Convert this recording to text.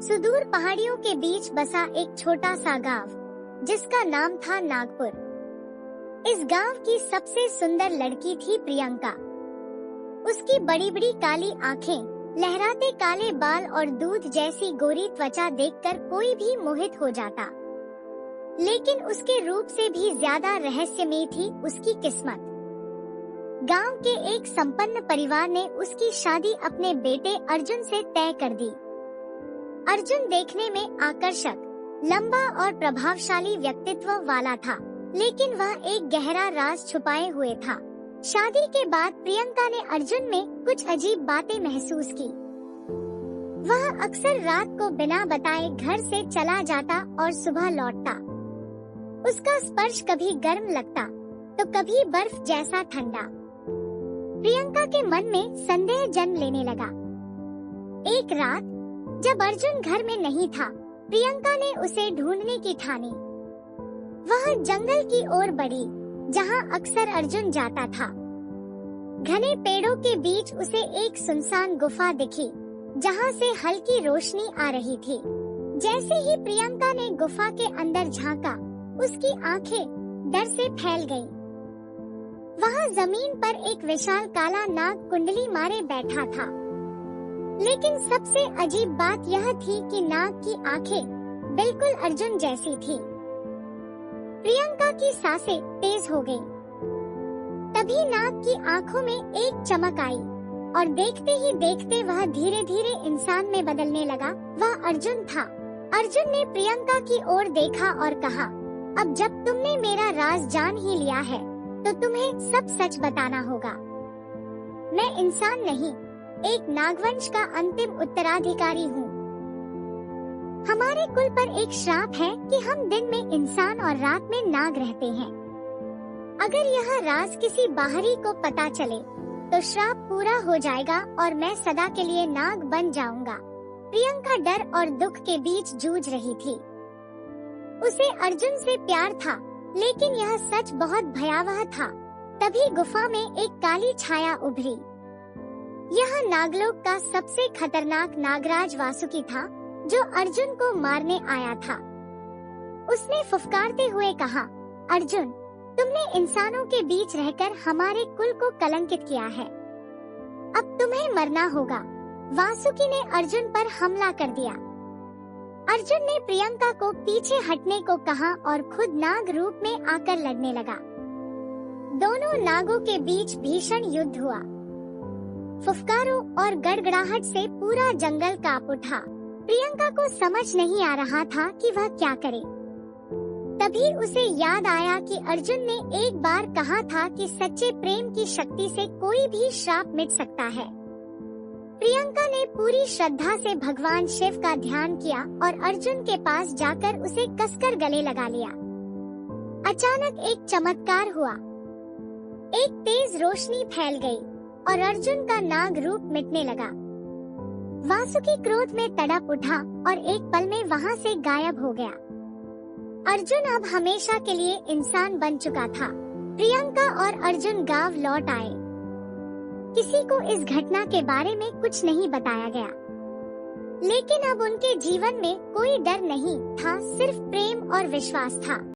सुदूर पहाड़ियों के बीच बसा एक छोटा सा गांव जिसका नाम था नागपुर। इस गांव की सबसे सुंदर लड़की थी प्रियंका। उसकी बड़ी बड़ी काली आंखें, लहराते काले बाल और दूध जैसी गोरी त्वचा देखकर कोई भी मोहित हो जाता। लेकिन उसके रूप से भी ज्यादा रहस्यमयी थी उसकी किस्मत। गांव के एक संपन्न परिवार ने उसकी शादी अपने बेटे अर्जुन से तय कर दी। अर्जुन देखने में आकर्षक, लंबा और प्रभावशाली व्यक्तित्व वाला था, लेकिन वह एक गहरा राज छुपाए हुए था। शादी के बाद प्रियंका ने अर्जुन में कुछ अजीब बातें महसूस की। वह अक्सर रात को बिना बताए घर से चला जाता और सुबह लौटता। उसका स्पर्श कभी गर्म लगता तो कभी बर्फ जैसा ठंडा। प्रियंका के मन में संदेह जन्म लेने लगा। एक रात जब अर्जुन घर में नहीं था, प्रियंका ने उसे ढूंढने की ठानी। वह जंगल की ओर बढ़ी, जहां अक्सर अर्जुन जाता था। घने पेड़ों के बीच उसे एक सुनसान गुफा दिखी, जहां से हल्की रोशनी आ रही थी। जैसे ही प्रियंका ने गुफा के अंदर झांका, उसकी आंखें डर से फैल गईं। वहां जमीन पर एक विशाल काला नाग कुंडली मारे बैठा था। लेकिन सबसे अजीब बात यह थी कि नाग की आंखें बिल्कुल अर्जुन जैसी थी। प्रियंका की सांसें तेज हो गईं। तभी नाग की आंखों में एक चमक आई और देखते ही देखते वह धीरे धीरे इंसान में बदलने लगा। वह अर्जुन था। अर्जुन ने प्रियंका की ओर देखा और कहा, अब जब तुमने मेरा राज जान ही लिया है, तो तुम्हें सब सच बताना होगा। मैं इंसान नहीं, एक नागवंश का अंतिम उत्तराधिकारी हूँ। हमारे कुल पर एक श्राप है कि हम दिन में इंसान और रात में नाग रहते हैं। अगर यह राज किसी बाहरी को पता चले, तो श्राप पूरा हो जाएगा और मैं सदा के लिए नाग बन जाऊंगा। प्रियंका डर और दुख के बीच जूझ रही थी। उसे अर्जुन से प्यार था, लेकिन यह सच बहुत भयावह था। तभी गुफा में एक काली छाया उभरी। यह नागलोक का सबसे खतरनाक नागराज वासुकी था, जो अर्जुन को मारने आया था। उसने फुफकारते हुए कहा, अर्जुन, तुमने इंसानों के बीच रहकर हमारे कुल को कलंकित किया है। अब तुम्हें मरना होगा। वासुकी ने अर्जुन पर हमला कर दिया। अर्जुन ने प्रियंका को पीछे हटने को कहा और खुद नाग रूप में आकर लड़ने लगा। दोनों नागों के बीच भीषण युद्ध हुआ। फुफकारों और गड़गड़ाहट से पूरा जंगल कांप उठा। प्रियंका को समझ नहीं आ रहा था कि वह क्या करे। तभी उसे याद आया कि अर्जुन ने एक बार कहा था कि सच्चे प्रेम की शक्ति से कोई भी श्राप मिट सकता है। प्रियंका ने पूरी श्रद्धा से भगवान शिव का ध्यान किया और अर्जुन के पास जाकर उसे कसकर गले लगा लिया। अचानक एक चमत्कार हुआ। एक तेज रोशनी फैल गई और अर्जुन का नाग रूप मिटने लगा। वासुकी क्रोध में तड़प उठा और एक पल में वहां से गायब हो गया। अर्जुन अब हमेशा के लिए इंसान बन चुका था। प्रियंका और अर्जुन गांव लौट आए। किसी को इस घटना के बारे में कुछ नहीं बताया गया, लेकिन अब उनके जीवन में कोई डर नहीं था, सिर्फ प्रेम और विश्वास था।